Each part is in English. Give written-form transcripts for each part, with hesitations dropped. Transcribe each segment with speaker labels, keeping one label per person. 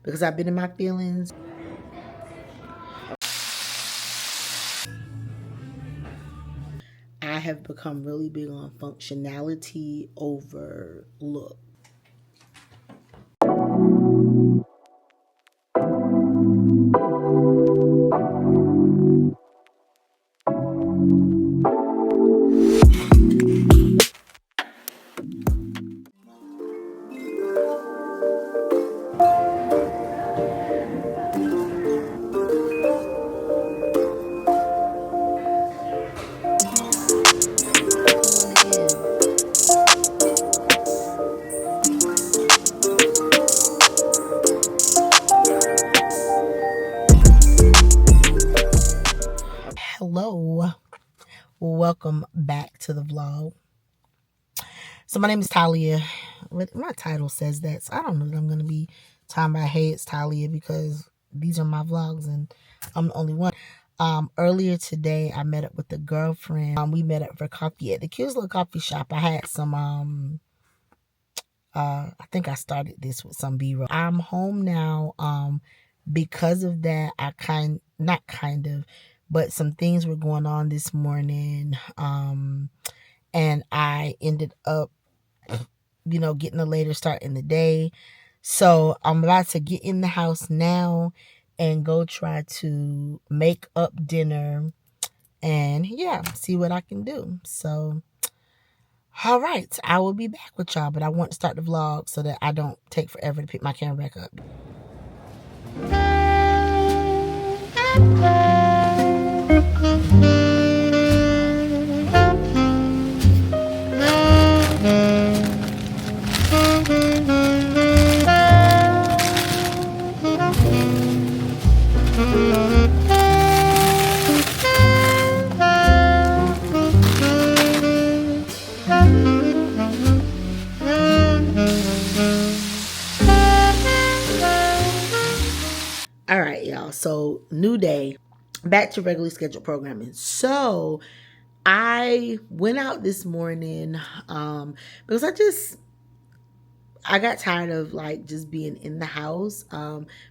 Speaker 1: because I've been in my feelings. I have become really big on functionality over look. Hello, welcome back to the vlog. So my name is Talia. My title says that, so I don't know that I'm going to be talking about, hey, it's Talia, because these are my vlogs and I'm the only one. Earlier today, I met up with a girlfriend. We met up for coffee at the cute little coffee shop. I had some, I think I started this with some B-roll. I'm home now. Because of that, but some things were going on this morning. And I ended up, getting a later start in the day. So I'm about to get in the house now and go try to make up dinner and see what I can do. So, all right, I will be back with y'all, but I want to start the vlog so that I don't take forever to pick my camera back up. All right, y'all. So, new day, back to regularly scheduled programming. So, I went out this morning because I got tired of just being in the house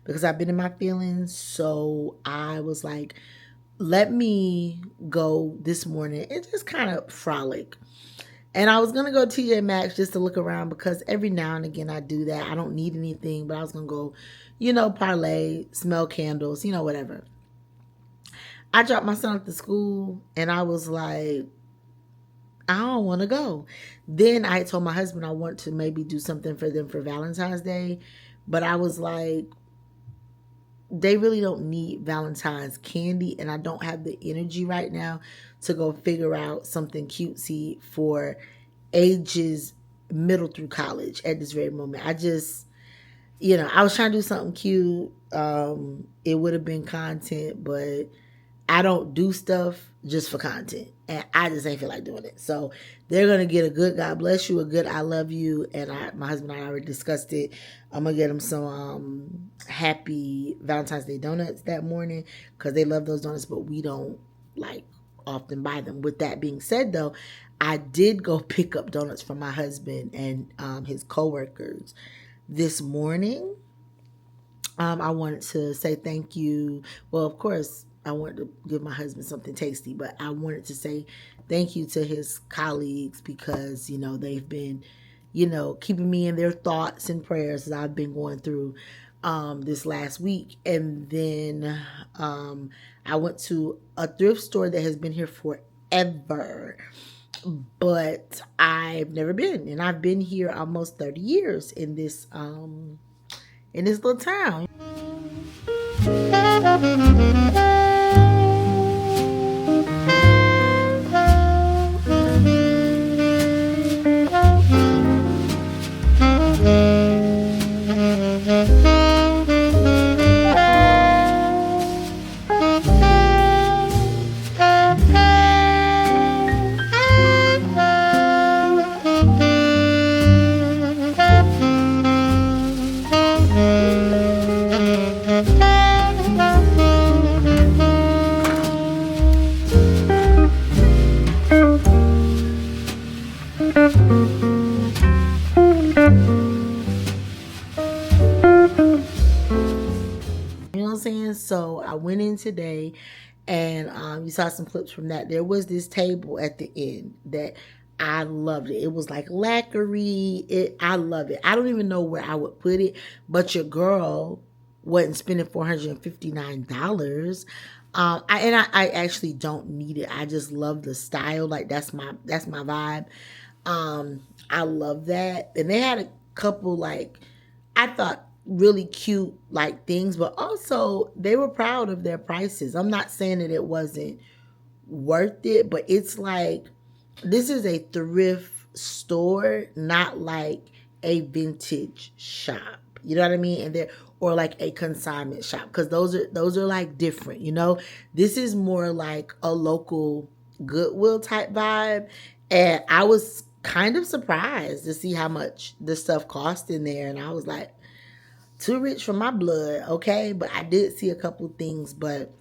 Speaker 1: because I've been in my feelings. So, I was like, let me go this morning and just kind of frolic. And I was going to go to TJ Maxx just to look around because every now and again I do that. I don't need anything, but I was going to go, parlay, smell candles, whatever. I dropped my son off to school and I was like, I don't want to go. Then I told my husband I want to maybe do something for them for Valentine's Day. But I was like, they really don't need Valentine's candy, and I don't have the energy right now to go figure out something cutesy for ages middle through college at this very moment. I just, I was trying to do something cute. It would have been content, but I don't do stuff just for content, and I just ain't feel like doing it. So they're gonna get a good God bless you, a good I love you, and my husband and I already discussed it. I'm gonna get them some happy Valentine's Day donuts that morning because they love those donuts, but we don't often buy them. With that being said, though, I did go pick up donuts from my husband and his coworkers this morning. I wanted to say thank you. Well, of course, I wanted to give my husband something tasty, but I wanted to say thank you to his colleagues because, they've been, keeping me in their thoughts and prayers as I've been going through this last week. And then I went to a thrift store that has been here forever, but I've never been. And I've been here almost 30 years in this little town. saying? So I went in today, and you saw some clips from that. There was this table at the end that I loved it. It was like lacquery. I love it. I don't even know where I would put it, but your girl wasn't spending $459. I actually don't need it. I just love the style. Like that's my vibe. I love that. And they had a couple, like, I thought really cute like things, but also they were proud of their prices. I'm not saying that it wasn't worth it, but it's like this is a thrift store, not like a vintage shop. You know what I mean? And there, or like a consignment shop, because those are like different. This is more like a local Goodwill type vibe, and I was kind of surprised to see how much the stuff cost in there, and I was like, too rich for my blood, okay? But I did see a couple things, but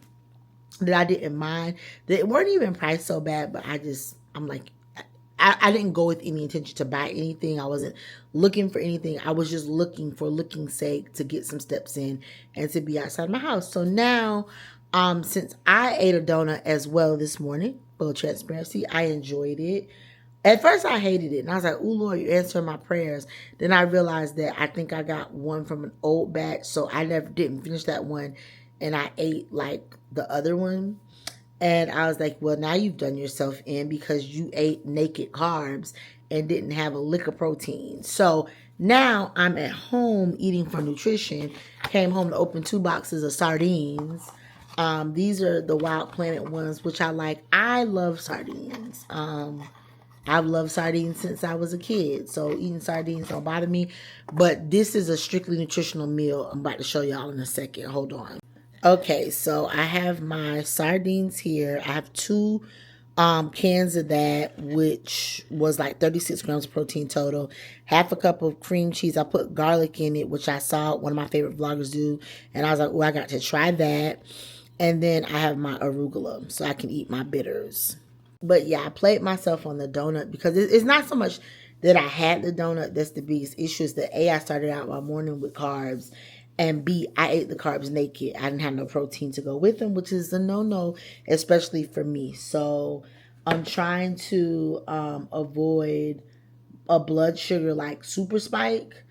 Speaker 1: that I didn't mind. They weren't even priced so bad, but I'm like, I didn't go with any intention to buy anything. I wasn't looking for anything. I was just looking for looking's sake, to get some steps in and to be outside my house. So now, since I ate a donut as well this morning, full transparency, I enjoyed it. At first I hated it, and I was like, "Ooh, Lord, you're answering my prayers." Then I realized that I think I got one from an old batch, so I never didn't finish that one, and I ate like the other one. And I was like, well, now you've done yourself in, because you ate naked carbs and didn't have a lick of protein. So now I'm at home eating for nutrition. Came home to open 2 boxes of sardines. These are the Wild Planet ones, which I like. I love sardines. I've loved sardines since I was a kid, so eating sardines don't bother me. But this is a strictly nutritional meal I'm about to show y'all in a second. Hold on. Okay, so I have my sardines here. I have 2 cans of that, which was like 36 grams of protein total. Half a cup of cream cheese. I put garlic in it, which I saw one of my favorite vloggers do, and I was like, oh, I got to try that. And then I have my arugula, so I can eat my bitters. But yeah, I played myself on the donut, because it's not so much that I had the donut that's the biggest issue. Is that A, I started out my morning with carbs, and B, I ate the carbs naked. I didn't have no protein to go with them, which is a no-no, especially for me. So I'm trying to avoid a blood sugar like super spike,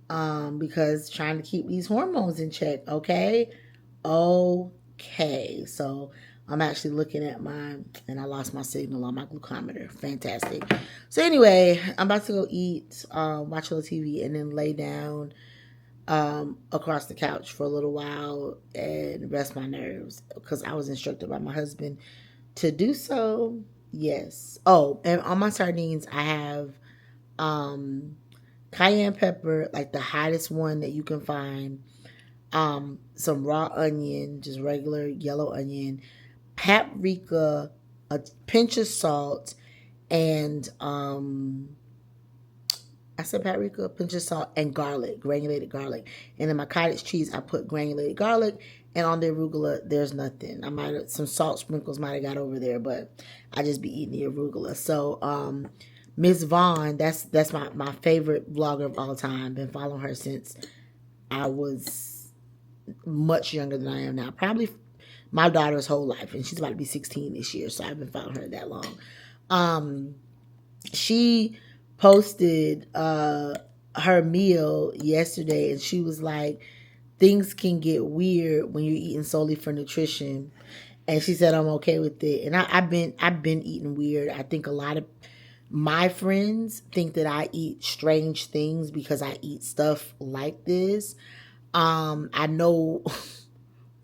Speaker 1: because trying to keep these hormones in check, okay? Okay, so I'm actually looking at mine, and I lost my signal on my glucometer. Fantastic. So anyway, I'm about to go eat, watch a little TV, and then lay down across the couch for a little while and rest my nerves, because I was instructed by my husband to do so. Yes. Oh, and on my sardines, I have cayenne pepper, like the hottest one that you can find, some raw onion, just regular yellow onion, paprika, a pinch of salt, and I said paprika, pinch of salt, and garlic, granulated garlic. And in my cottage cheese, I put granulated garlic. And on the arugula, there's nothing. I might have some salt sprinkles might have got over there, but I just be eating the arugula. So Miss Vaughn, that's my favorite vlogger of all time. Been following her since I was much younger than I am now. Probably my daughter's whole life, and she's about to be 16 this year, so I've been following her that long. She posted her meal yesterday, and she was like, things can get weird when you're eating solely for nutrition. And she said, I'm okay with it. And I've been eating weird. I think a lot of my friends think that I eat strange things because I eat stuff like this. I know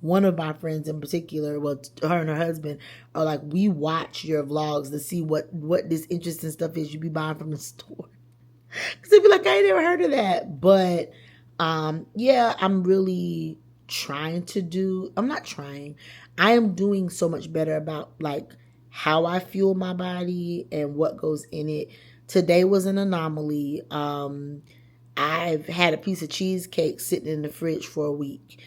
Speaker 1: one of my friends in particular, well, her and her husband are like, we watch your vlogs to see what this interesting stuff is you be buying from the store. Because they'd be like, I ain't never heard of that. But yeah, I'm really I am doing so much better about like how I fuel my body and what goes in it. Today was an anomaly. I've had a piece of cheesecake sitting in the fridge for a week.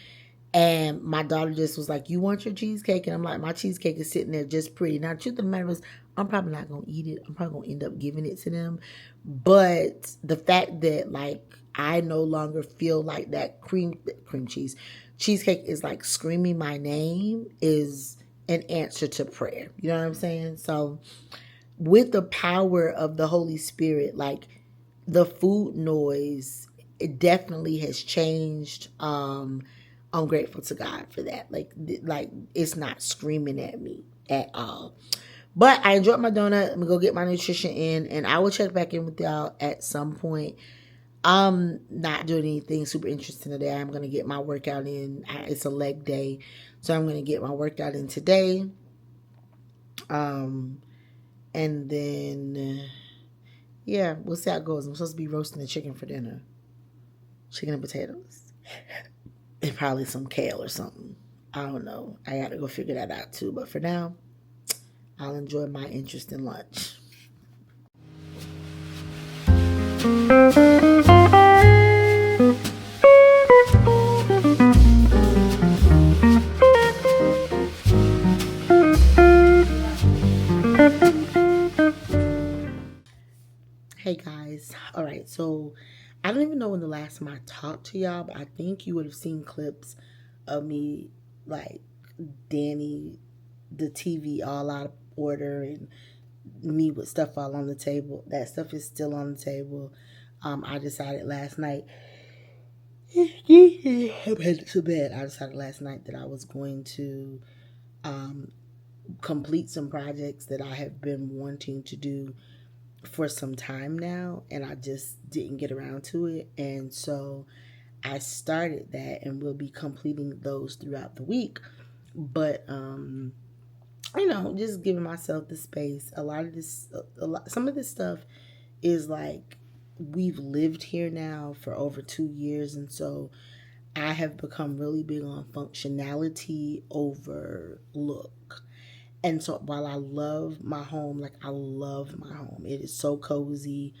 Speaker 1: And my daughter just was like, you want your cheesecake? And I'm like, my cheesecake is sitting there just pretty. Now, the truth of the matter is, I'm probably not gonna eat it. I'm probably gonna end up giving it to them. But the fact that like I no longer feel like that cream cheese cheesecake is like screaming my name is an answer to prayer. You know what I'm saying? So with the power of the Holy Spirit, like the food noise, it definitely has changed. I'm grateful to God for that. Like it's not screaming at me at all. But I enjoyed my donut. I'm gonna go get my nutrition in, and I will check back in with y'all at some point. I'm not doing anything super interesting today. I'm gonna get my workout in. It's a leg day, so I'm gonna get my workout in today. Um, and then yeah, we'll see how it goes. I'm supposed to be roasting the chicken for dinner, chicken and potatoes, and probably some kale or something. I don't know. I gotta go figure that out too. But for now, I'll enjoy my interesting lunch. Hey guys. All right. So I don't even know when the last time I talked to y'all, but I think you would have seen clips of me like Danny, the TV all out of order, and me with stuff all on the table. That stuff is still on the table. I decided last night. I'm headed to bed. I decided last night that I was going to complete some projects that I have been wanting to do for some time now, and I just didn't get around to it. And so I started that, and we'll be completing those throughout the week. But just giving myself the space. Some of this stuff is like we've lived here now for over 2 years, and so I have become really big on functionality over look. And so while I love my home, like I love my home, it is so cozy.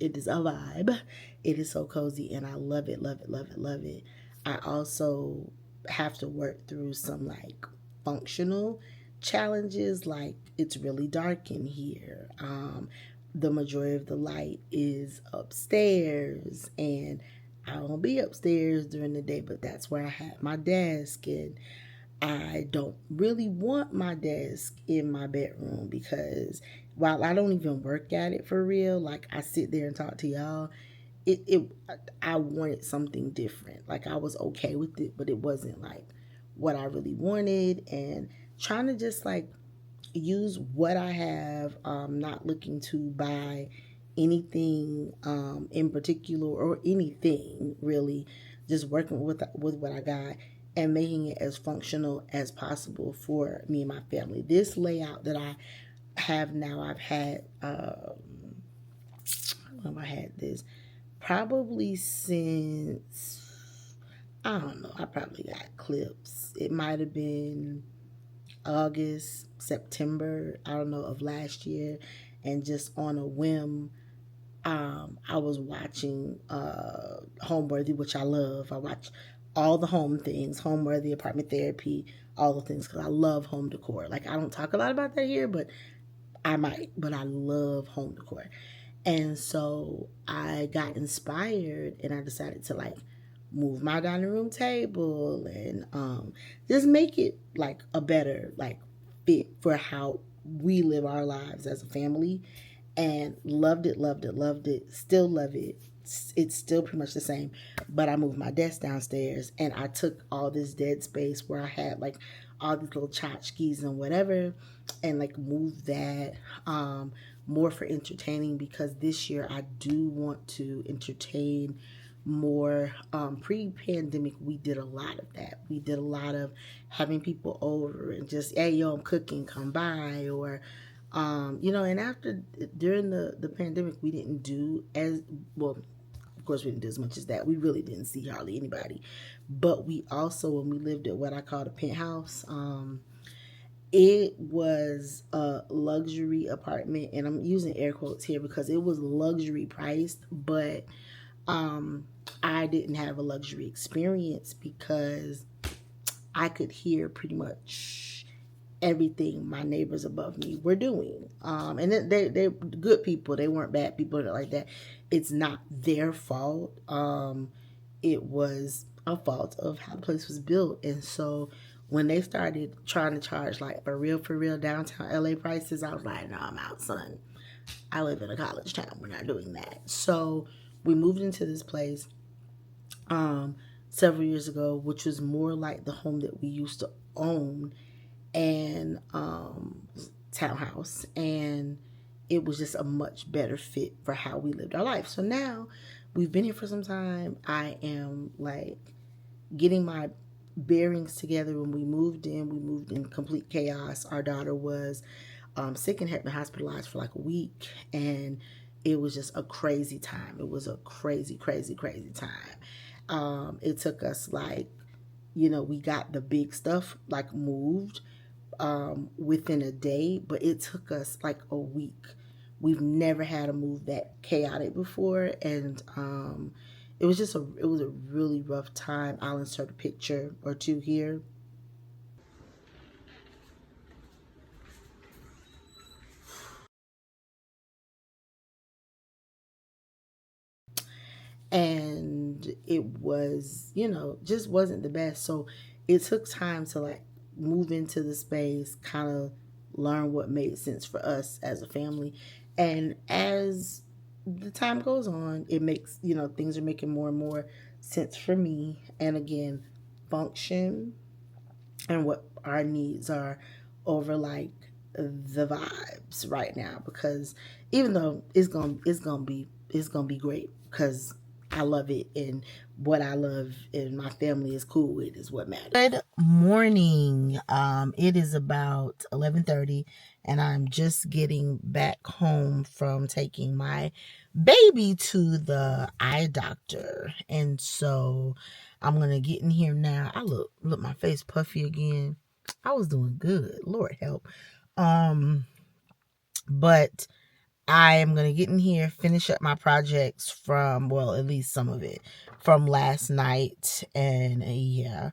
Speaker 1: It is a vibe. It is so cozy, and I love it, love it, love it, love it. I also have to work through some like functional challenges, like it's really dark in here. The majority of the light is upstairs, and I won't be upstairs during the day, but that's where I have my desk, and I don't really want my desk in my bedroom because while I don't even work at it for real, like I sit there and talk to y'all, it I wanted something different. Like I was okay with it, but it wasn't like what I really wanted, and trying to just like use what I have, not looking to buy anything in particular or anything really, just working with what I got and making it as functional as possible for me and my family. This layout that I have now, I've had I had this probably since, I don't know, I probably got clips. It might have been August, September, I don't know, of last year. And just on a whim, I was watching Homeworthy, which I love. I watch all the home things, Homeworthy, Apartment Therapy, all the things, because I love home decor. Like, I don't talk a lot about that here, but I might. But I love home decor. And so I got inspired, and I decided to like move my dining room table and just make it like a better like fit for how we live our lives as a family. And loved it, loved it, loved it. Still love it. It's still pretty much the same, but I moved my desk downstairs, and I took all this dead space where I had like all these little tchotchkes and whatever, and like moved that more for entertaining, because this year I do want to entertain more. Pre-pandemic, we did a lot of that. We did a lot of having people over and just, hey, yo, I'm cooking, come by, or and after, during the pandemic, we didn't do as well. Of course, we didn't do as much as that. We really didn't see hardly anybody. But we also, when we lived at what I call the penthouse, it was a luxury apartment, and I'm using air quotes here because it was luxury priced, but I didn't have a luxury experience because I could hear pretty much everything my neighbors above me were doing. And they're good people. They weren't bad people like that. It's not their fault. It was a fault of how the place was built. And so when they started trying to charge like for real downtown LA prices, I was like, no, I'm out, son. I live in a college town. We're not doing that. So we moved into this place several years ago, which was more like the home that we used to own, and townhouse, and it was just a much better fit for how we lived our life. So now we've been here for some time. I am like getting my bearings together. When we moved in complete chaos. Our daughter was sick and had been hospitalized for like a week, and it was just a crazy time. It was a crazy, crazy, crazy time. It took us like, we got the big stuff like moved within a day, but it took us like a week. We've never had a move that chaotic before, and it was a really rough time. I'll insert a picture or two here. And it was, just wasn't the best. So it took time to like move into the space, kind of learn what made sense for us as a family. And as the time goes on, it makes, things are making more and more sense for me. And again, function and what our needs are over like the vibes right now, because even though it's gonna be great, because I love it, and what I love and my family is cool with is what matters. Good morning. It is about 11:30, and I'm just getting back home from taking my baby to the eye doctor, and so I'm gonna get in here now. I look my face puffy again. I was doing good. Lord help. But I am going to get in here, finish up my projects from, well, at least some of it from last night. And yeah.